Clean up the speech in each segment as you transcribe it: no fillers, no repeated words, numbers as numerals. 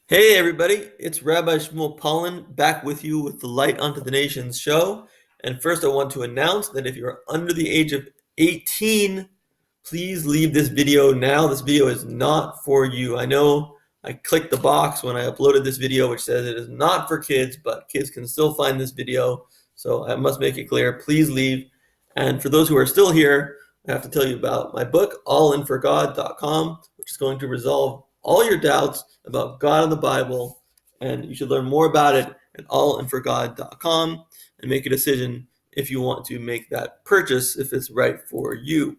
Hey everybody, it's Rabbi Shmuel Pollan back with you with the Light Unto the Nations show. And first I want to announce that if you're under the age of 18, please leave this video now. This video is not for you. I know I clicked the box when I uploaded this video which says it is not for kids, but kids can still find this video. So I must make it clear, please leave. And for those who are still here, I have to tell you about my book, allinforgod.com, which is going to resolve all your doubts about God and the Bible, and you should learn more about it at allinforgod.com and make a decision if you want to make that purchase, if it's right for you.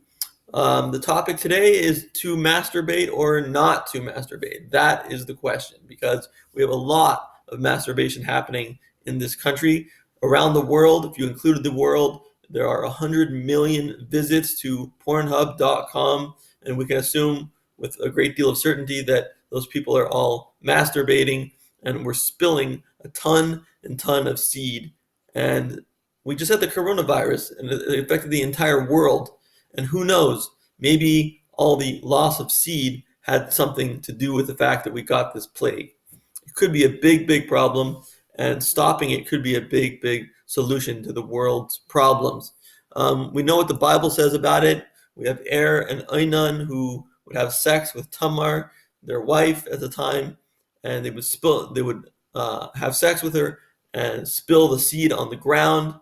The topic today is to masturbate or not to masturbate. That is the question, because we have a lot of masturbation happening in this country. Around the world, if you included the world, there are 100 million visits to Pornhub.com, and we can assume with a great deal of certainty that those people are all masturbating, and we're spilling a ton and ton of seed. And we just had the coronavirus, and it affected the entire world. And who knows, maybe all the loss of seed had something to do with the fact that we got this plague. It could be a big, big problem, and stopping it could be a big, big solution to the world's problems. We know what the Bible says about it. We have Er and Onan who would have sex with Tamar, their wife at the time, and they would have sex with her and spill the seed on the ground.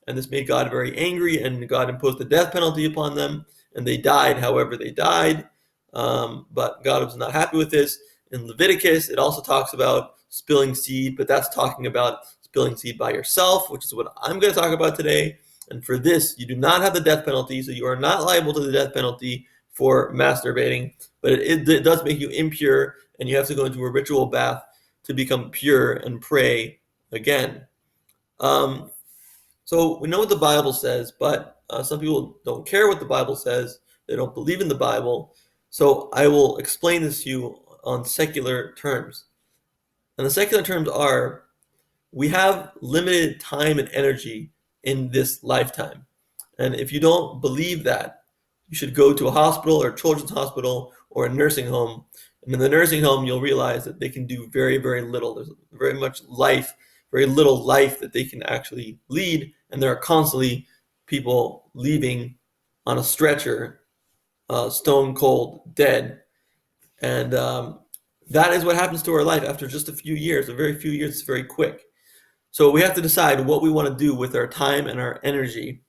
And this made God very angry, and God imposed the death penalty upon them, and they died however they died. But God was not happy with this. In Leviticus, it also talks about spilling seed, but that's talking about spilling seed by yourself, which is what I'm going to talk about today. And for this, you do not have the death penalty, so you are not liable to the death penalty for masturbating, but it does make you impure, and you have to go into a ritual bath to become pure and pray again. Um, so we know what the Bible says, but some people don't care what the Bible says. They don't believe in the Bible. So I will explain this to you on secular terms. And the secular terms are, we have limited time and energy in this lifetime. And if you don't believe that, you should go to a hospital or a children's hospital or a nursing home. And in the nursing home, you'll realize that they can do very, very little. There's very little life that they can actually lead. And there are constantly people leaving on a stretcher, stone cold, dead. And that is what happens to our life after just a few years. A very few years, it's very quick. So we have to decide what we want to do with our time and our energy.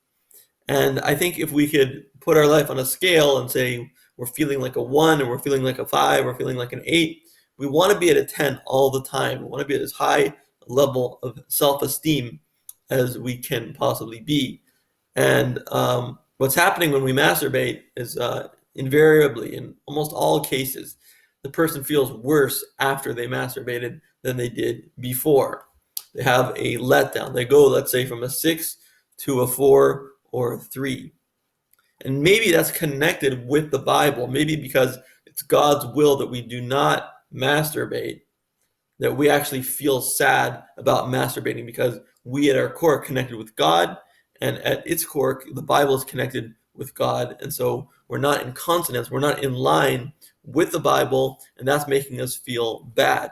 And I think if we could put our life on a scale and say we're feeling like a 1 or we're feeling like a 5 or feeling like an 8, we want to be at a 10 all the time. We want to be at as high a level of self-esteem as we can possibly be. And what's happening when we masturbate is invariably, in almost all cases, the person feels worse after they masturbated than they did before. They have a letdown. They go, let's say, from a 6 to a 4 or a 3. And maybe that's connected with the Bible. Maybe because it's God's will that we do not masturbate, that we actually feel sad about masturbating, because we at our core are connected with God, and at its core, the Bible is connected with God. And so we're not in consonance, we're not in line with the Bible, and that's making us feel bad.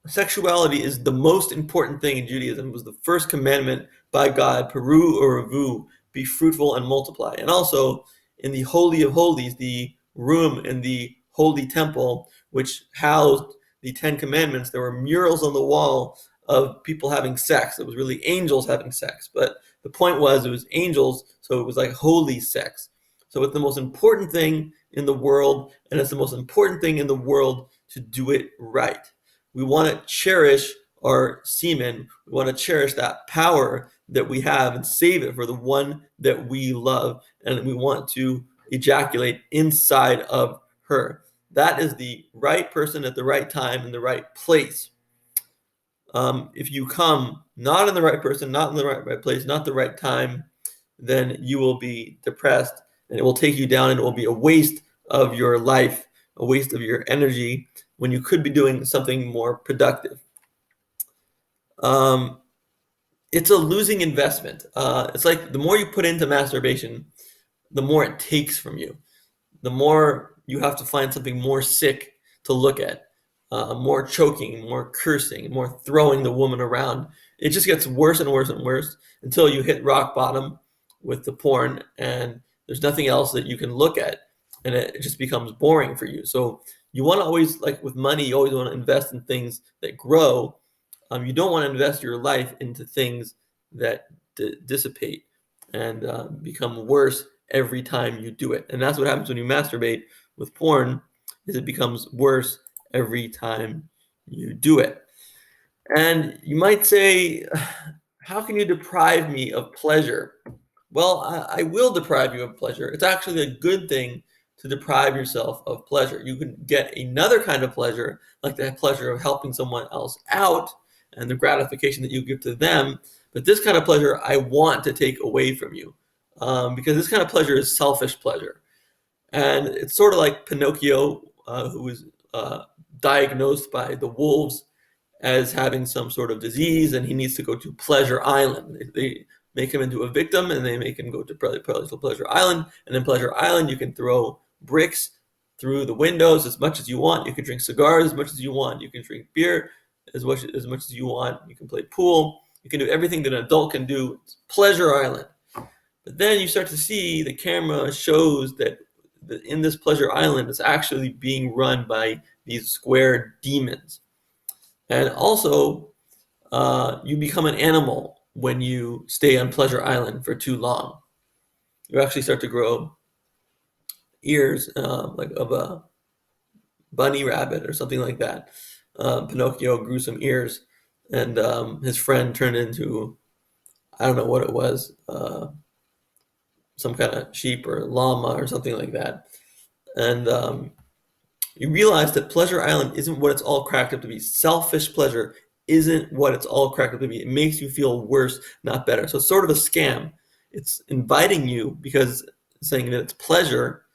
Sexuality is the most important thing in Judaism. It was the first commandment by God, Peru or Revu, be fruitful and multiply. And also in the Holy of Holies, the room in the Holy Temple, which housed the Ten Commandments, there were murals on the wall of people having sex. It was really angels having sex, but the point was it was angels, so it was like holy sex. So it's the most important thing in the world, and it's the most important thing in the world to do it right. We want to cherish our semen. We want to cherish that power that we have and save it for the one that we love. And we want to ejaculate inside of her. That is the right person at the right time in the right place. If you come not in the right person, not in the right place, not the right time, then you will be depressed, and it will take you down, and it will be a waste of your life, a waste of your energy, when you could be doing something more productive. It's a losing investment. It's like the more you put into masturbation, the more it takes from you. The more you have to find something more sick to look at. More choking, more cursing, more throwing the woman around. It just gets worse and worse and worse until you hit rock bottom with the porn, and there's nothing else that you can look at, and it just becomes boring for you. So you want to always, like with money, you always want to invest in things that grow. You don't want to invest your life into things that dissipate and become worse every time you do it. And that's what happens when you masturbate with porn, is it becomes worse every time you do it. And you might say, how can you deprive me of pleasure? Well, I will deprive you of pleasure. It's actually a good thing to deprive yourself of pleasure. You can get another kind of pleasure, like the pleasure of helping someone else out and the gratification that you give to them. But this kind of pleasure, I want to take away from you, because this kind of pleasure is selfish pleasure. And it's sort of like Pinocchio, who was diagnosed by the wolves as having some sort of disease, and he needs to go to Pleasure Island. They make him into a victim, and they make him go to Pleasure Island. And in Pleasure Island, you can throw bricks through the windows as much as you want. You can drink cigars as much as you want. You can drink beer as much as you want. You can play pool. You can do everything that an adult can do. It's Pleasure Island. But then you start to see the camera shows that in this Pleasure Island, it's actually being run by these square demons. And also, you become an animal when you stay on Pleasure Island for too long. You actually start to grow ears, like of a bunny rabbit or something like that. Pinocchio grew some ears, and his friend turned into, I don't know what it was, some kind of sheep or llama or something like that. And you realize that Pleasure Island isn't what it's all cracked up to be. Selfish pleasure isn't what it's all cracked up to be. It makes you feel worse, not better. So it's sort of a scam. It's inviting you because it's saying that it's pleasure,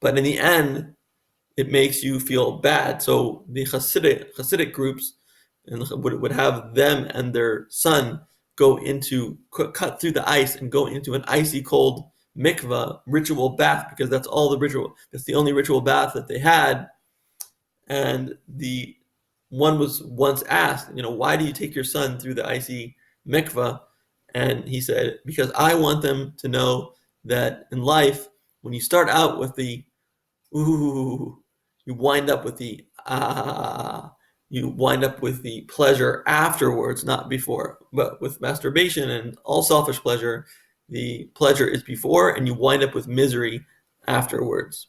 but in the end, it makes you feel bad. So the Hasidic groups would have them and their son go into, cut through the ice and go into an icy cold mikvah ritual bath, because that's all the ritual. That's the only ritual bath that they had. And the one was once asked, why do you take your son through the icy mikvah? And he said, because I want them to know that in life, when you start out with the ooh, you wind up with the ah, you wind up with the pleasure afterwards, not before. But with masturbation and all selfish pleasure, the pleasure is before, and you wind up with misery afterwards.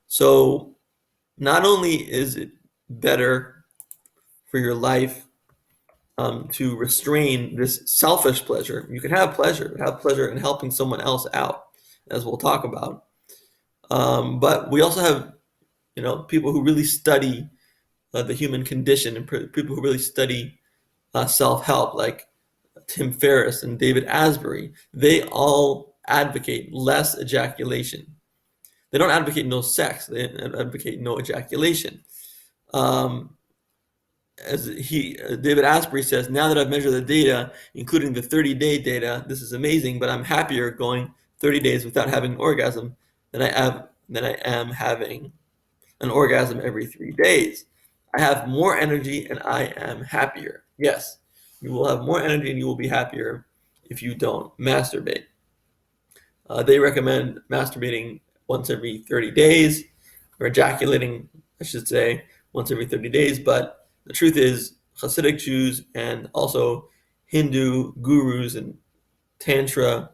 So not only is it better for your life to restrain this selfish pleasure, you can have pleasure in helping someone else out, as we'll talk about. But we also have, people who really study the human condition, and people who really study self-help, like Tim Ferriss and David Asbury. They all advocate less ejaculation. They don't advocate no sex. They advocate no ejaculation. David Asbury says, now that I've measured the data, including the 30-day data, this is amazing, but I'm happier going 30 days without having an orgasm than I am having an orgasm every 3 days. I have more energy and I am happier. Yes, you will have more energy and you will be happier if you don't masturbate. They recommend masturbating once every 30 days, or ejaculating, I should say, once every 30 days. But the truth is, Hasidic Jews and also Hindu gurus and Tantra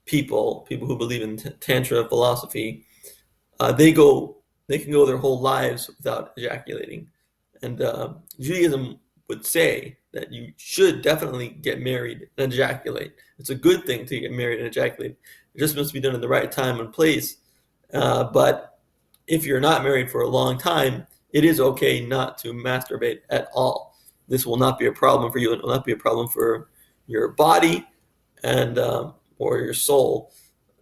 people who believe in Tantra philosophy, they can go their whole lives without ejaculating. And Judaism would say that you should definitely get married and ejaculate. It's a good thing to get married and ejaculate. It just must be done in the right time and place. But if you're not married for a long time, it is okay not to masturbate at all. This will not be a problem for you. It will not be a problem for your body and or your soul.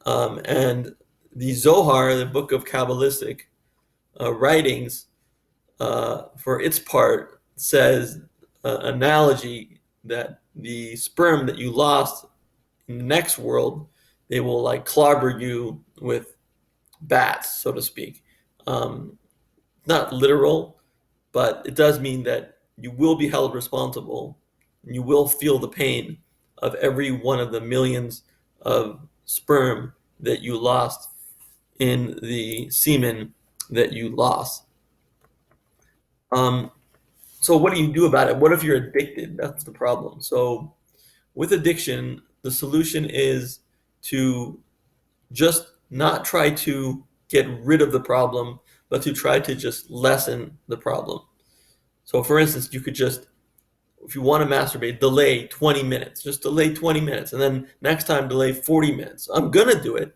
And the Zohar, the book of Kabbalistic writings, for its part, says analogy that the sperm that you lost in the next world, they will like clobber you with bats, so to speak. not literal, but it does mean that you will be held responsible and you will feel the pain of every one of the millions of sperm that you lost in the semen that you lost. Um, so what do you do about it? What if you're addicted? That's the problem. So with addiction, the solution is to just not try to get rid of the problem, but to try to just lessen the problem. So for instance, you could just, if you want to masturbate, delay 20 minutes. Just delay 20 minutes. And then next time, delay 40 minutes. I'm going to do it.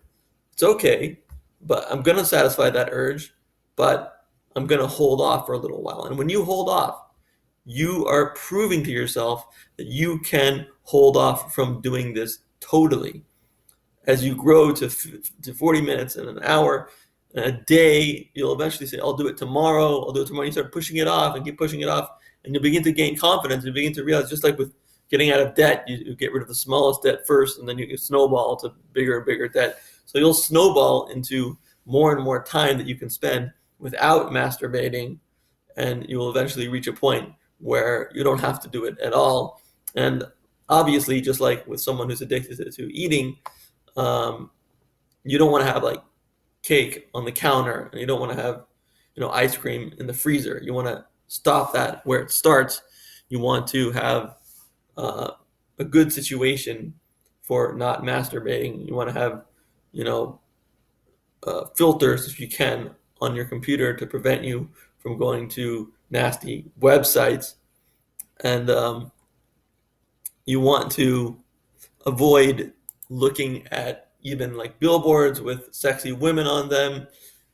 It's okay. But I'm going to satisfy that urge. But I'm going to hold off for a little while. And when you hold off, you are proving to yourself that you can hold off from doing this totally. As you grow to 40 minutes and an hour and a day, you'll eventually say, I'll do it tomorrow. I'll do it tomorrow. You start pushing it off and keep pushing it off. And you begin to gain confidence. You begin to realize, just like with getting out of debt, you get rid of the smallest debt first, and then you snowball to bigger and bigger debt. So you'll snowball into more and more time that you can spend without masturbating, and you will eventually reach a point where you don't have to do it at all. And obviously, just like with someone who's addicted to eating, um, you don't want to have like cake on the counter, and you don't want to have, ice cream in the freezer. You want to stop that where it starts. You want to have a good situation for not masturbating. You want to have, you know, filters if you can on your computer to prevent you from going to nasty websites, and you want to avoid looking at even like billboards with sexy women on them.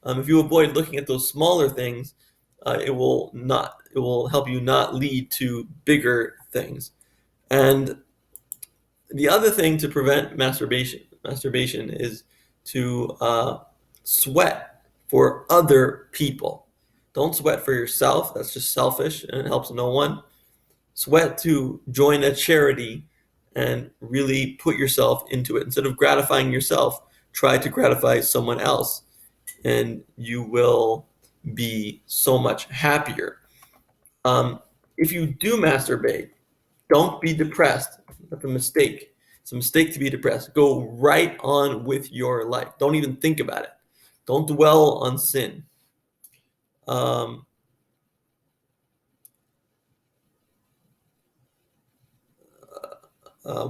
If you avoid looking at those smaller things, it will help you not lead to bigger things. And the other thing to prevent masturbation is to sweat for other people. Don't sweat for yourself. That's just selfish and it helps no one. Sweat to join a charity and really put yourself into it. Instead of gratifying yourself, try to gratify someone else, and you will be so much happier. If you do masturbate, don't be depressed. That's a mistake. It's a mistake to be depressed. Go right on with your life. Don't even think about it. Don't dwell on sin. Um,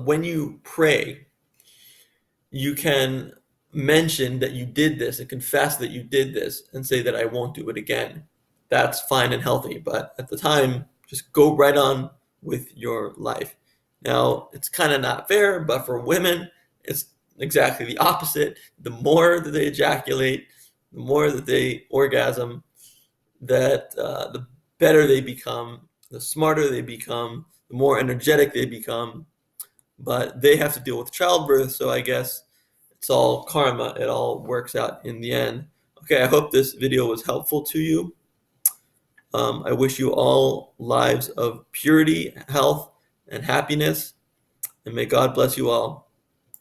when you pray, you can mention that you did this and confess that you did this and say that I won't do it again. That's fine and healthy. But at the time, just go right on with your life. Now, it's kind of not fair, but for women, it's exactly the opposite. The more that they ejaculate, the more that they orgasm, the better they become, the smarter they become, the more energetic they become. But they have to deal with childbirth, so I guess it's all karma. It all works out in the end. Okay, I hope this video was helpful to you. I wish you all lives of purity, health, and happiness, and may God bless you all.